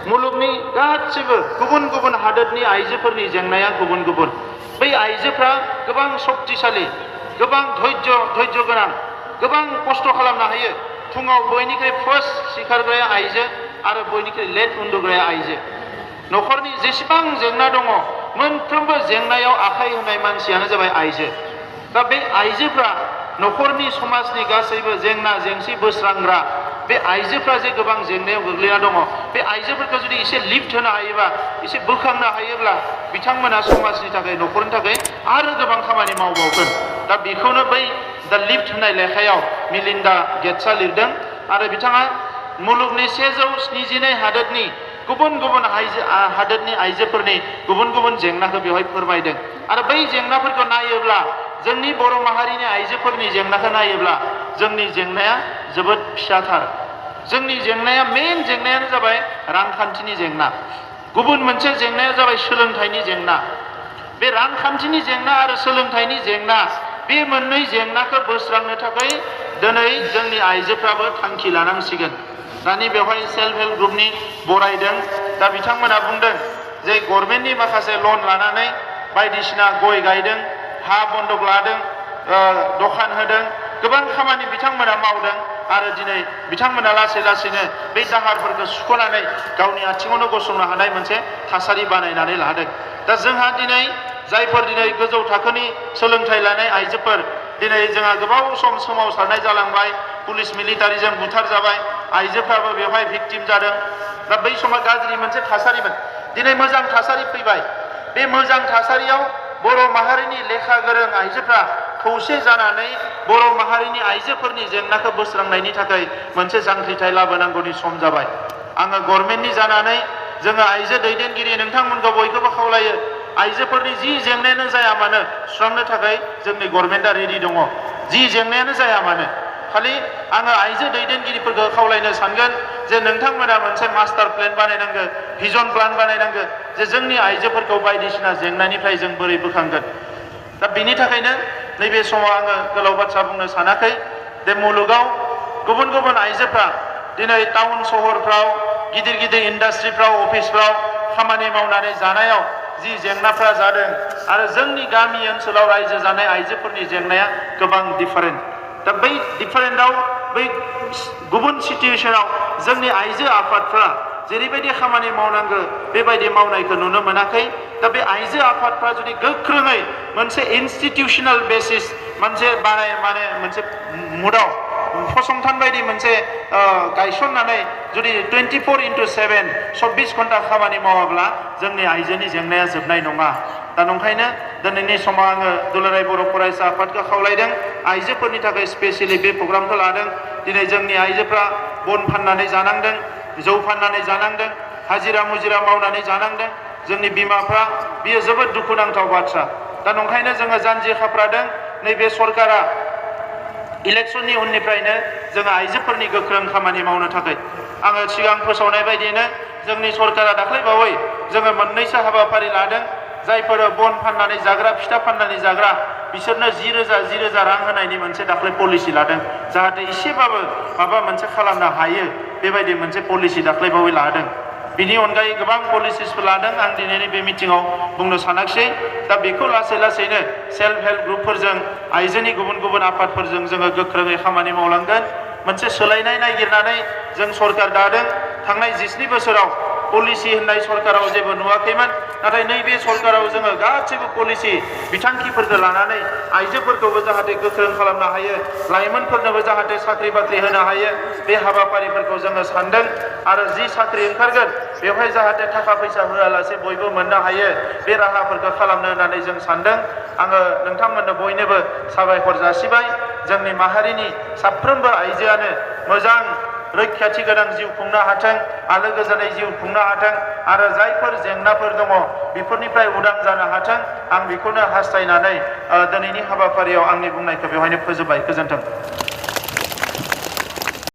मुलुगनि गासिबो गुबुन गुबुन हादोरनि आइजोफोरनि जेंनाया गुबुन गुबुन। बै आइजोफ्रा गोबां शक्तिशाली, गोबां धैर्य गोनां, गोबां खस्थ' खालामनो हायो। फुङाव बयनिख्रुइ फार्स्ट सिखारग्राया आइजो आरो बयनिख्रुइ लेट उन्दुग्राया आइजो। न'खरनि जेसेबां जेंना दङ मोनफ्रोमबो जेंनायाव आखाइ होनाय मानसियानो जाबाय आइजो। दा बे आइजोफ्रा न'खरनि समाजनि गासैबो जेंना जेंसि बोस्रांग्रा बे आइजोफ्रा जे गोबां जेंनायाव गोग्लैना दङ, बे आइजोफोरखौ जुदि एसे लिफ्ट होनो हायोबा, एसे बोखांनो हायोब्ला बिथांमोना समाजनि थाखाय, न'खरनि थाखाय आरो गोबां खामानि मावबावगोन। दा बेखौनो बै दा लिफ्ट होनाय लेखायाव मिलिन्डा गेट्सआ लिरदों आरो बिथाङा मुलुगनि 172 हादोरनि गुबुन गुबुन हादोरनि आइजोफोरनि गुबुन गुबुन जेंनाखौ बेवहाय फोरमायदों। आरो बै जेंनाफोरखौ नायोब्ला, जोंनि बर' माहारिनि आइजोफोरनि जेंनाखौ नायोब्ला जोंनि जेंनाया जोबोद फिसाथार। जोंनि जेंनाया मेन जेंनायानो जाबाय रांखान्थिनि जेंना। गुबुन मोनसे जेंनाया जाबाय सोलोंथाइनि जेंना। बे रांखान्थिनि जेंना आरो सोलोंथाइनि जेंना, बे मोननै जेंनाखौ बोस्रांनो थाखाय दिनै जोंनि आइजोफ्राबो थांखि लानांसिगोन। दानि बेवहाय सेल्फ हेल्प ग्रुपनि बरायदों। दा बिथांमोना बुंदों जे गभर्नमेन्टनि माखासे लन लानानै बायदिसिना गय गायदों, हा बन्दक लादों, दखान होदों, गोबां खामानि बिथांमोना मावदों आरो दिनै बिथांमोना लासै लासैनो बे दाहारफोरखौ सुख'नानै गावनि आथिङावनो गसंनो हानाय मोनसे थासारि बानायनानै लादों। दा जोंहा दिनै जायफोर दिनै गोजौ थाखोनि सोलोंथाइ लानाय आइजोफोर, दिनै जोंहा गोबाव सम सोमावसारनाय जालांबाय, पुलिस मिलिटारिजों बुथारजाबाय, आइजोफ्राबो बेवहाय भिक्टिम जादों। दा बै समा गाज्रि मोनसे थासारिमोन। दिनै मोजां थासारि फैबाय। बे मोजां थासारियाव बर' माहारिनि लेखा गोरों आइजोफ्रा खौसे जानानै बर' माहारिनि आइजोफोरनि जेंनाखौ बोस्रांनायनि थाखाय मोनसे जांख्रिथाय लाबोनांगौनि सम जाबाय। आङो गभर्नमेन्टनि जानानै जोङो आइजो दैदेनगिरि नोंथांमोनखौ बयखौबो खावलायो, आइजोफोरनि जि जेंनायानो जाया मानो सुस्रांनो थाखाय जोंनि गभर्नमेन्टआ रेडि दङ। जि जेंनायानो जाया मानो, खालि आङो आइजो दैदेनगिरिफोरखौ खावलायनो सानगोन जे नोंथांमोना मोनसे मास्टार प्लेन बानायनांगोन, भिजन प्लान बानायनांगोन जे जोंनि आइजोफोरखौ बायदिसिना जेंनानिफ्राय जों बोरै बोखांगोन। दा बिनि थाखायनो नैबे समाव आङो गोलाव बाथ्रा बुंनो सानाखै। बे मुलुगाव गुबुन गुबुन आइजोफ्रा दिनै टाउन सहरफ्राव, गिदिर गिदिर इन्डास्ट्रिफ्राव, अफिसफ्राव खामानि मावनानै जानायाव जि जेंनाफ्रा जादों आरो जोंनि गामि ओनसोलाव रायजो जानाय आइजोफोरनि जेंनाया गोबां डिफारेन्ट। दा बै डिफारेन्टआव, बै गुबुन सिचुवेसनाव जोंनि आइजो आफादफ्रा जेरैबायदि खामानि मावनांगौ बेबायदि मावनायखौ नुनो मोनाखै। दा बे आइजो आफादफ्रा जुदि गोख्रोङै मोनसे इनस्टिटिउसनेल बेसिस मोनसे मोनसे मुदाव फसंथान बायदि मोनसे गायसननानै जुदि 24/7 24 घन्टा खामानि मावाब्ला जोंनि आइजोनि जेंनाया जोबनाय नङा। दा नंखायनो दिनैनि समाव आङो दुलाराय बर' फरायसा आफादखौ खावलायदों, आइजोफोरनि थाखाय स्पेसियेलि बे प्रग्रामखौ लादों। दिनै जोंनि आइजोफ्रा बन फाननानै जानांदों, जौ फाननानै जानांदों, हाजिरा मुजिरा मावनानै जानांदों। जोंनि बिमाफ्रा, बियो जोबोद दुखुनांथाव बाथ्रा। दा नंखायनो जोङो जानजि खाफ्रादों, नैबे सरकारा इलेक्सननि उननिफ्रायनो जोङो आइजोफोरनि गोख्रों खामानि मावनो थाखाय। आङो सिगां फोसावनाय बायदियैनो जोंनि सरकारा दाख्लैबावै जोङो मोननैसो हाबाफारि लादों। जायफोर बन फाननानै जाग्रा, फिथा फाननानै जाग्रा, बिसोरनो 10,000 रां होनायनि मोनसे दाख्लै पलिसि लादों, जाहाथे एसेबाबो माबा मोनसे खालामनो हायो। बेबायदि मोनसे पलिसि दाख्लैबावै लादों। बिनि अनगायै गोबां पलिसिसफोर लादों, आं दिनैनि बे मिटिङाव बुंनो सानाखिसै। दा बेखौ लासै लासैनो सेल्फ हेल्प ग्रुपफोरजों, आइजोनि गुबुन गुबुन आफादफोरजों जोङो गोख्रोङै खामानि मावलांगोन। मोनसे सोलायनाय नागिरनानै जों सरकार दादों। थांनाय 19 बोसोराव पलिसि होननाय सरकाराव जेबो नुवाखैमोन, नाथाय नैबे सरकाराव जोङो गासैबो पलिसि बिथांखिफोरखौ लानानै आइजोफोरखौबो जाहाथे गोख्रों खालामनो हायो, लाइमोनफोरनोबो जाहाथे साख्रि बाख्रि होनो हायो, बे हाबाफारिफोरखौ जोङो सानदों। आरो जि साख्रि ओंखारगोन बेवहाय जाहाथे थाखा फैसा होआलासे बयबो मोननो हायो, बे राहाफोरखौ खालामनो होननानै जों सानदों। आङो नोंथांमोननो बयनोबो साबायखर जासिबाय। जोंनि माहारिनि साफ्रोमबो आइजोआनो मोजां रैखाथि गोनां जिउ खुंनो हाथों, आलो गोजोनै जिउ खुंनो हाथों आरो जायफोर जेंनाफोर दङ बेफोरनिफ्राय उदां जानो हाथों। आं बेखौनो हास्थायनानै दिनैनि हाबाफारियाव आंनि बुंनायखौ बेवहायनो फोजोबबाय। गोजोन्थों।